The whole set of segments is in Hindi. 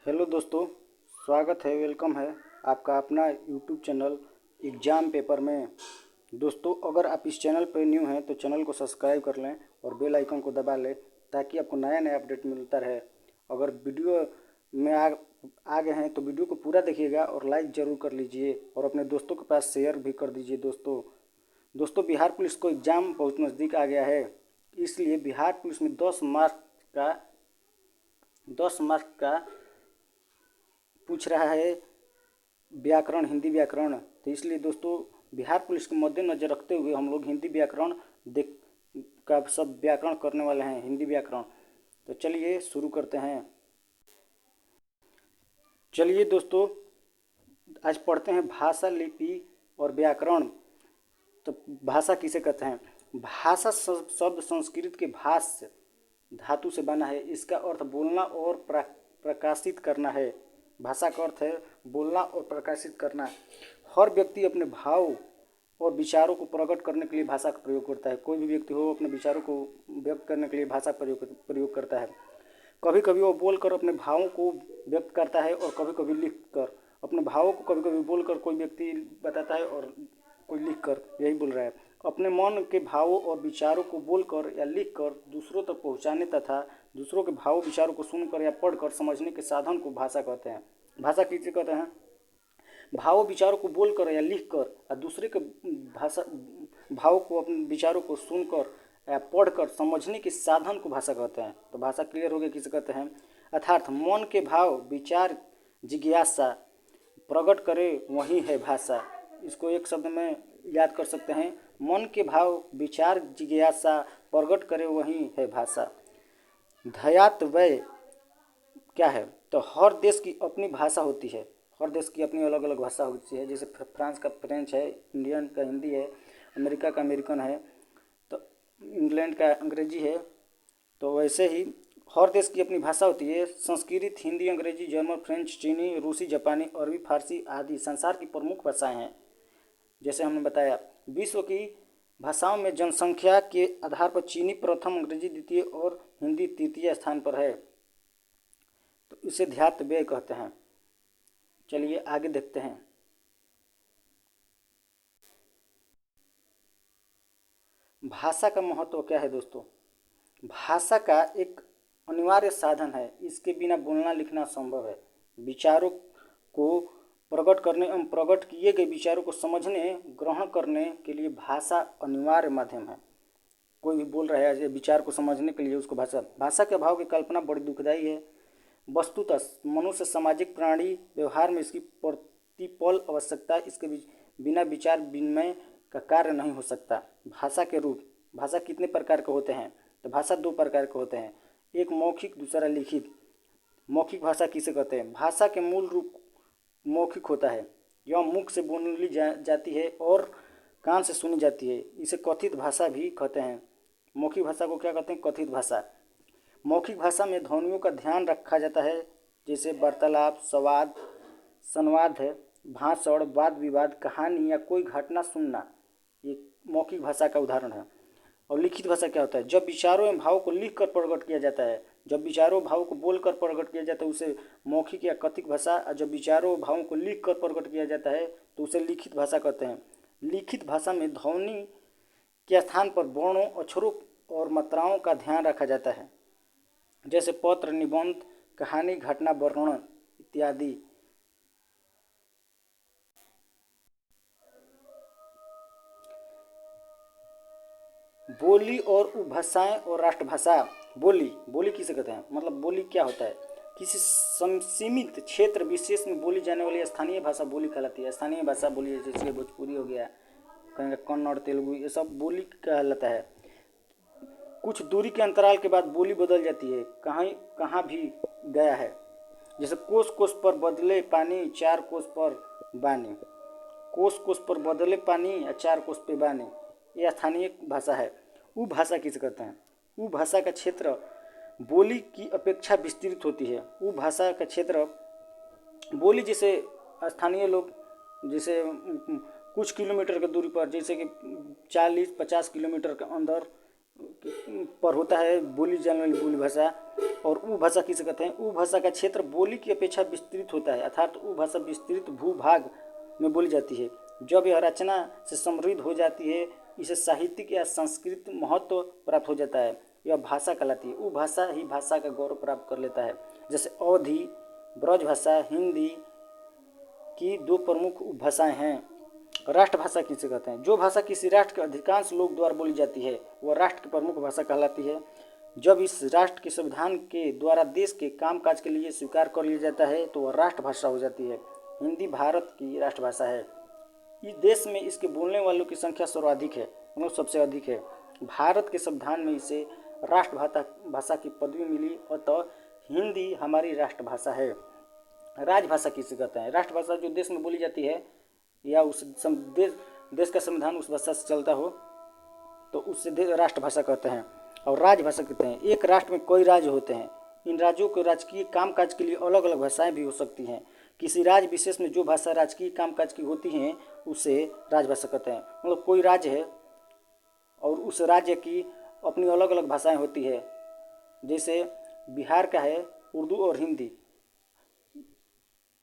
हेलो दोस्तों, स्वागत है, वेलकम है आपका अपना यूट्यूब चैनल एग्ज़ाम पेपर में। दोस्तों, अगर आप इस चैनल पर न्यू हैं तो चैनल को सब्सक्राइब कर लें और बेल आइकन को दबा लें ताकि आपको नया नया अपडेट मिलता रहे। अगर वीडियो में आ गए हैं तो वीडियो को पूरा देखिएगा और लाइक ज़रूर कर लीजिए और अपने दोस्तों के पास शेयर भी कर दीजिए। दोस्तों बिहार पुलिस को एग्ज़ाम बहुत नज़दीक आ गया है, इसलिए बिहार पुलिस में 10 मार्क का पूछ रहा है व्याकरण, हिंदी व्याकरण। तो इसलिए दोस्तों बिहार पुलिस को मद्देनज़र रखते हुए हम लोग हिंदी व्याकरण देख का सब व्याकरण करने वाले हैं, हिंदी व्याकरण। तो चलिए शुरू करते हैं। चलिए दोस्तों, आज पढ़ते हैं भाषा, लिपि और व्याकरण। तो भाषा किसे कहते हैं? भाषा शब्द संस्कृत के भाष्य धातु से बना है। इसका अर्थ बोलना और प्रकाशित करना है। भाषा का अर्थ है बोलना और प्रकाशित करना। हर व्यक्ति अपने भाव और विचारों को प्रकट करने के लिए भाषा का प्रयोग करता है। कोई भी व्यक्ति हो अपने विचारों को व्यक्त करने के लिए भाषा का प्रयोग करता है। कभी कभी वो बोलकर अपने भावों को व्यक्त करता है और कभी कभी लिख कर अपने भावों को कभी कभी बोलकर कोई व्यक्ति बताता है और कोई लिख कर यही बोल रहा है। अपने मन के भावों और विचारों को बोलकर या लिखकर दूसरों तक पहुंचाने तथा दूसरों के भावों विचारों को सुनकर या पढ़कर समझने के साधन को भाषा कहते हैं। भाषा किसे कहते हैं? भावों विचारों को बोलकर या लिखकर या दूसरे के भाषा भाव को अपने विचारों को सुनकर या पढ़कर समझने के साधन को भाषा कहते हैं। तो भाषा क्लियर हो गया किसे कहते हैं। अर्थात मन के भाव विचार जिज्ञासा प्रकट करे वही है भाषा। इसको एक शब्द में याद कर सकते हैं, मन के भाव विचार जिज्ञासा प्रकट करे वही है भाषा। धयात्वय क्या है? तो हर देश की अपनी भाषा होती है, हर देश की अपनी अलग अलग भाषा होती है। जैसे फ्रांस का फ्रेंच है, इंडियन का हिंदी है, अमेरिका का अमेरिकन है, तो इंग्लैंड का अंग्रेजी है। तो वैसे ही हर देश की अपनी भाषा होती है। संस्कृत, हिंदी, अंग्रेजी, जर्मन, फ्रेंच, चीनी, रूसी, जापानी, अरबी, फारसी आदि संसार की प्रमुख भाषाएं हैं। जैसे हमने बताया, विश्व की भाषाओं में जनसंख्या के आधार पर चीनी प्रथम, अंग्रेजी द्वितीय और हिंदी तृतीय स्थान पर है। तो इसे ध्यात व्यय कहते हैं। चलिए आगे देखते हैं। भाषा का महत्व क्या है दोस्तों? भाषा का एक अनिवार्य साधन है, इसके बिना बोलना लिखना संभव है। विचारों को प्रकट करने एवं प्रकट किए गए विचारों को समझने ग्रहण करने के लिए भाषा अनिवार्य माध्यम है। कोई भी बोल रहा है विचार को समझने के लिए उसको भाषा के अभाव की कल्पना बड़ी दुखदायी है। वस्तुतः मनुष्य सामाजिक प्राणी, व्यवहार में इसकी प्रतिपल आवश्यकता, इसके बिना विचार विनिमय का कार्य नहीं हो सकता। भाषा के रूप, भाषा कितने प्रकार के होते हैं? तो भाषा 2 प्रकार के होते हैं, एक मौखिक, दूसरा लिखित। मौखिक भाषा किसे कहते हैं? भाषा के मूल रूप मौखिक होता है, यह मुख से बोली जाती है और कान से सुनी जाती है। इसे कथित भाषा भी कहते हैं। मौखिक भाषा को क्या कहते हैं? कथित भाषा। मौखिक भाषा में ध्वनियों का ध्यान रखा जाता है, जैसे वार्तालाप, संवाद है, भाषण, वाद विवाद, कहानी या कोई घटना सुनना, ये मौखिक भाषा का उदाहरण है। और लिखित भाषा क्या होता है? जब विचारों एवं भाव को लिख कर प्रकट किया जाता है। जब विचारों भाव को बोलकर प्रकट किया जाता है उसे मौखिक या कथित भाषा, और जब विचारों भावों को लिख कर प्रकट किया जाता है तो उसे लिखित भाषा कहते हैं। लिखित भाषा में ध्वनि के स्थान पर वर्णों, अक्षरों और मात्राओं का ध्यान रखा जाता है, जैसे पत्र, निबंध, कहानी, घटना वर्णन इत्यादि। बोली और उपभाषाएं और राष्ट्रभाषा। बोली किसे कहते हैं? मतलब बोली क्या होता है? किसी सीमित क्षेत्र विशेष में बोली जाने वाली स्थानीय भाषा बोली कहलाती है। स्थानीय भाषा बोली है, जैसे भोजपुरी हो गया, कहेंगे कन्नड़, तेलुगु, ये सब बोली कहलाता है। कुछ दूरी के अंतराल के बाद बोली बदल जाती है, कहाँ भी गया है। जैसे कोस कोस पर बदले पानी, 4 कोस पर बानी। कोस कोस पर बदले पानी या 4 कोस पे बानी, यह स्थानीय भाषा है। उपभाषा किसे कहते हैं? उपभाषा का क्षेत्र बोली की अपेक्षा विस्तृत होती है। उपभाषा का क्षेत्र बोली जैसे स्थानीय लोग जैसे कुछ किलोमीटर की दूरी पर, जैसे कि 40-50 किलोमीटर के अंदर पर होता है बोली जाने वाली बोली भाषा। और उपभाषा किसे कहते हैं? उपभाषा का क्षेत्र बोली की अपेक्षा विस्तृत होता है, अर्थात उपभाषा विस्तृत भूभाग में बोली जाती है। जब यह रचना से समृद्ध हो जाती है, इसे साहित्यिक या सांस्कृतिक महत्व प्राप्त हो जाता है, यह भाषा कहलाती है। उपभाषा ही भाषा का गौरव प्राप्त कर लेता है। जैसे अवधी, ब्रजभाषा, हिंदी की दो प्रमुख उपभाषाएं हैं। राष्ट्रभाषा किसे कहते हैं? जो भाषा किसी राष्ट्र के अधिकांश लोग द्वारा बोली जाती है वह राष्ट्र की प्रमुख भाषा कहलाती है। जब इस राष्ट्र के संविधान के द्वारा देश के कामकाज के लिए स्वीकार कर लिया जाता है तो वह राष्ट्रभाषा हो जाती है। हिंदी भारत की राष्ट्रभाषा है। इस देश में इसके बोलने वालों की संख्या सर्वाधिक है, मतलब सबसे अधिक है। भारत के संविधान में इसे राष्ट्रभाषा भाषा की पदवी मिली, अतः हिंदी हमारी राष्ट्रभाषा है। राजभाषा किसे कहते हैं? राष्ट्रभाषा जो देश में बोली जाती है या उस देश का संविधान उस भाषा से चलता हो तो उससे राष्ट्रभाषा कहते हैं। और राजभाषा कहते हैं एक राष्ट्र में कई राज्य होते हैं, इन राज्यों के राजकीय कामकाज के लिए अलग अलग भाषाएं भी हो सकती हैं। किसी राज्य विशेष में जो भाषा राजकीय कामकाज की होती हैं उसे राजभाषा कहते हैं। मतलब कोई राज्य है और उस राज्य की अपनी अलग अलग भाषाएं होती है। जैसे बिहार का है उर्दू और हिंदी,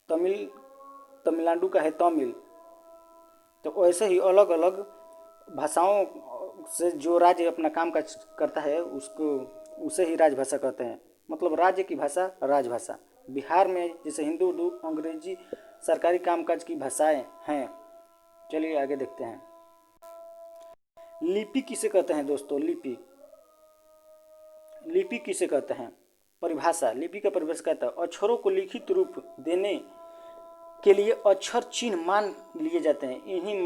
तमिलनाडु का है तमिल। तो ऐसे ही अलग अलग भाषाओं से जो राज्य अपना काम काज करता है उसको उसे ही राजभाषा कहते हैं। मतलब राज्य की भाषा राजभाषा। बिहार में जैसे हिंदी, उर्दू, अंग्रेजी सरकारी कामकाज की भाषाएं हैं। चलिए आगे देखते हैं। लिपि किसे कहते हैं दोस्तों? लिपि किसे कहते हैं? परिभाषा। लिपि का परिभाषा कहता है अक्षरों को लिखित रूप देने के लिए अक्षर चिन्ह मान लिए जाते हैं। इन्हीं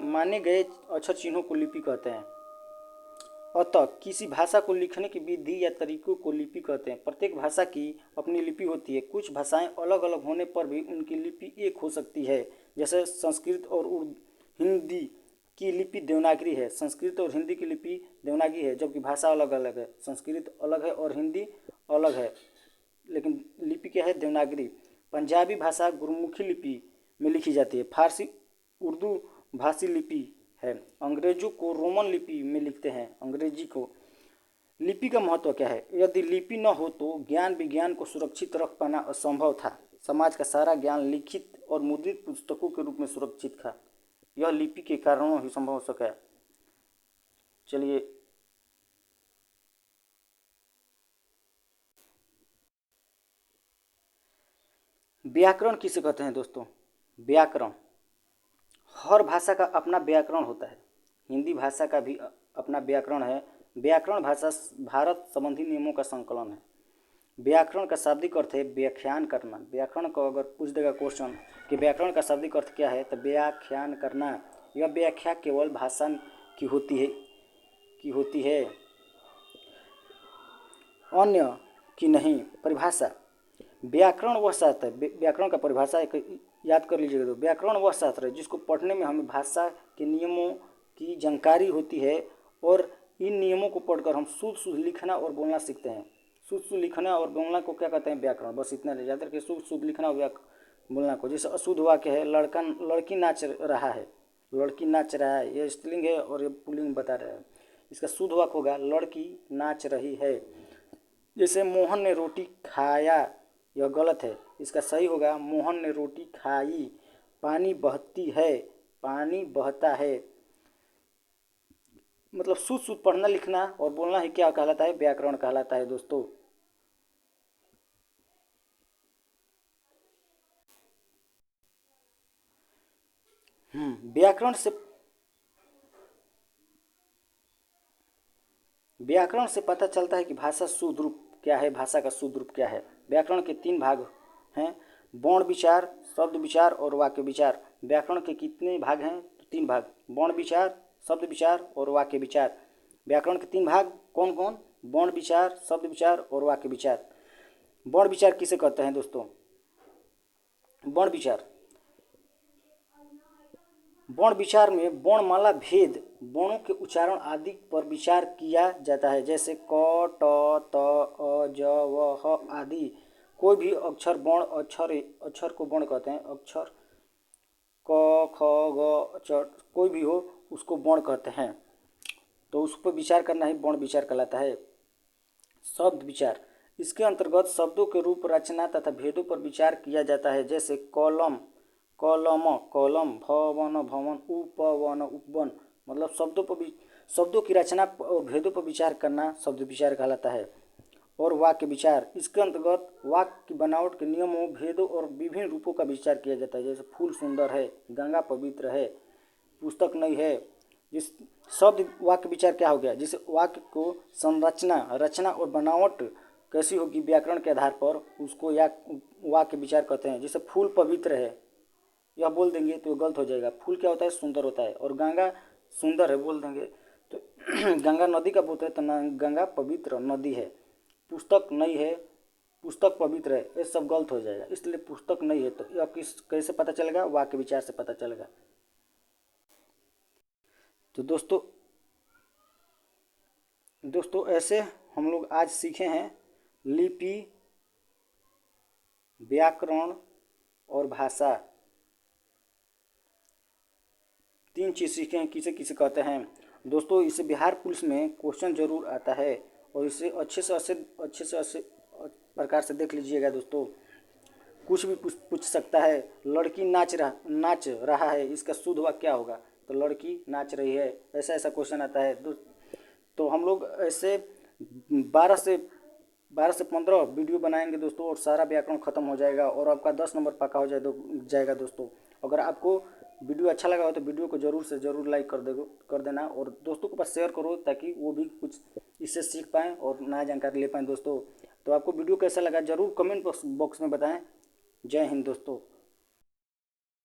माने गए अक्षर चिन्हों को लिपि कहते हैं। अतः किसी भाषा को लिखने की विधि या तरीकों को लिपि कहते हैं। प्रत्येक भाषा की अपनी लिपि होती है। कुछ भाषाएं अलग अलग होने पर भी उनकी लिपि एक हो सकती है। जैसे संस्कृत और हिंदी की लिपि देवनागरी है। संस्कृत और हिंदी की लिपि देवनागरी है, जबकि भाषा अलग अलग है। संस्कृत अलग है और हिंदी अलग है, लेकिन लिपि क्या है? देवनागरी। पंजाबी भाषा गुरमुखी लिपि में लिखी जाती है। फारसी उर्दू भाषी लिपि है। अंग्रेजों को रोमन लिपि में लिखते हैं, अंग्रेजी को। लिपि का महत्व क्या है? यदि लिपि न हो तो ज्ञान विज्ञान को सुरक्षित रख पाना असंभव था। समाज का सारा ज्ञान लिखित और मुद्रित पुस्तकों के रूप में सुरक्षित था। यह लिपि के कारणों ही संभव हो सका। चलिए व्याकरण किसे कहते हैं दोस्तों? व्याकरण। हर भाषा का अपना व्याकरण होता है। हिंदी भाषा का भी अपना व्याकरण है। व्याकरण भाषा भारत संबंधी नियमों का संकलन है। व्याकरण का शाब्दिक अर्थ है व्याख्यान करना। व्याकरण को अगर पूछ देगा क्वेश्चन कि व्याकरण का शाब्दिक अर्थ क्या है, तो व्याख्यान करना। यह व्याख्या केवल भाषा की होती है अन्य की नहीं। परिभाषा। व्याकरण वह शास्त्र है, व्याकरण का परिभाषा एक याद कर लीजिएगा। तो व्याकरण वह शास्त्र है जिसको पढ़ने में हमें भाषा के नियमों की जानकारी होती है और इन नियमों को पढ़कर हम शुद्ध लिखना और बोलना सीखते हैं। शुद्ध लिखना और बोलना को क्या कहते हैं? व्याकरण। बस इतना ले जाते कि शुद्ध लिखना और बोलना को। जैसे अशुद्ध वाक्य है लड़की नाच रहा है, लड़की नाच रहा है, ये स्त्रीलिंग है और ये पुल्लिंग बता रहा है। इसका शुद्ध वाक्य होगा लड़की नाच रही है। जैसे मोहन ने रोटी खाया, यह गलत है। इसका सही होगा मोहन ने रोटी खाई। पानी बहती है, पानी बहता है। मतलब शुद्ध पढ़ना लिखना और बोलना ही क्या कहलाता है? व्याकरण कहलाता है दोस्तों। व्याकरण से पता चलता है कि भाषा शुद्ध रूप क्या है, भाषा का शुद्ध रूप क्या है। व्याकरण के 3 भाग हैं, वर्ण विचार, शब्द विचार और वाक्य विचार। व्याकरण के कितने भाग हैं? 3 भाग, वर्ण विचार, शब्द विचार और वाक्य विचार। व्याकरण के 3 भाग कौन कौन? वर्ण विचार, शब्द विचार और वाक्य विचार। वर्ण विचार किसे कहते हैं दोस्तों? वर्ण विचार में वर्णमाला भेद, वर्णों के उच्चारण आदि पर विचार किया जाता है। जैसे क, ट, त, अ, ज, व, ह आदि। कोई भी अक्षर वर्ण अक्षर को वर्ण कहते हैं। अक्षर क, ख, ग, च कोई भी हो उसको वर्ण कहते हैं। तो उस पर विचार करना ही वर्ण विचार कहलाता है। शब्द विचार, इसके अंतर्गत शब्दों के रूप, रचना तथा भेदों पर विचार किया जाता है। जैसे कलम, कलम, कलम, भवन, भवन, उपवन, उपवन, मतलब शब्दों की रचना और भेदों पर विचार करना शब्द विचार कहलाता है। और वाक्य विचार, इसके अंतर्गत वाक्य की बनावट के नियमों, भेदों और विभिन्न रूपों का विचार किया जाता है। जैसे फूल सुंदर है, गंगा पवित्र है, पुस्तक नई है। जिस शब्द वाक्य विचार क्या हो गया, जिस वाक्य को संरचना, रचना और बनावट कैसी होगी व्याकरण के आधार पर, उसको या वाक्य विचार कहते हैं। जैसे फूल पवित्र है, यह बोल देंगे तो गलत हो जाएगा। फूल क्या होता है, सुंदर होता है। और गंगा सुंदर है बोल देंगे तो गंगा नदी का बोलते हैं तो गंगा पवित्र नदी है। पुस्तक नई है, पुस्तक पवित्र है, ये सब गलत हो जाएगा। इसलिए पुस्तक नई है तो यह कैसे पता चलेगा, वाक्य विचार से पता चलेगा। तो दोस्तों ऐसे हम लोग आज सीखे हैं लिपि, व्याकरण और भाषा, 3 चीज़ सीखे हैं किसे किसे कहते हैं। दोस्तों इसे बिहार पुलिस में क्वेश्चन जरूर आता है और इसे अच्छे से प्रकार से देख लीजिएगा दोस्तों। कुछ भी पूछ सकता है। लड़की नाच रहा है, इसका शुद्ध वाक्य क्या होगा, तो लड़की नाच रही है, ऐसा क्वेश्चन आता है। तो हम लोग ऐसे 12 से 15 वीडियो बनाएंगे दोस्तों और सारा व्याकरण खत्म हो जाएगा और आपका 10 नंबर पक्का हो जाएगा दोस्तों। अगर आपको वीडियो अच्छा लगा हो तो वीडियो को ज़रूर लाइक कर देना और दोस्तों के पास शेयर करो ताकि वो भी कुछ इससे सीख पाएँ और नया जानकारी ले पाएँ दोस्तों। तो आपको वीडियो कैसा लगा ज़रूर कमेंट बॉक्स में बताएं। जय हिंद दोस्तों।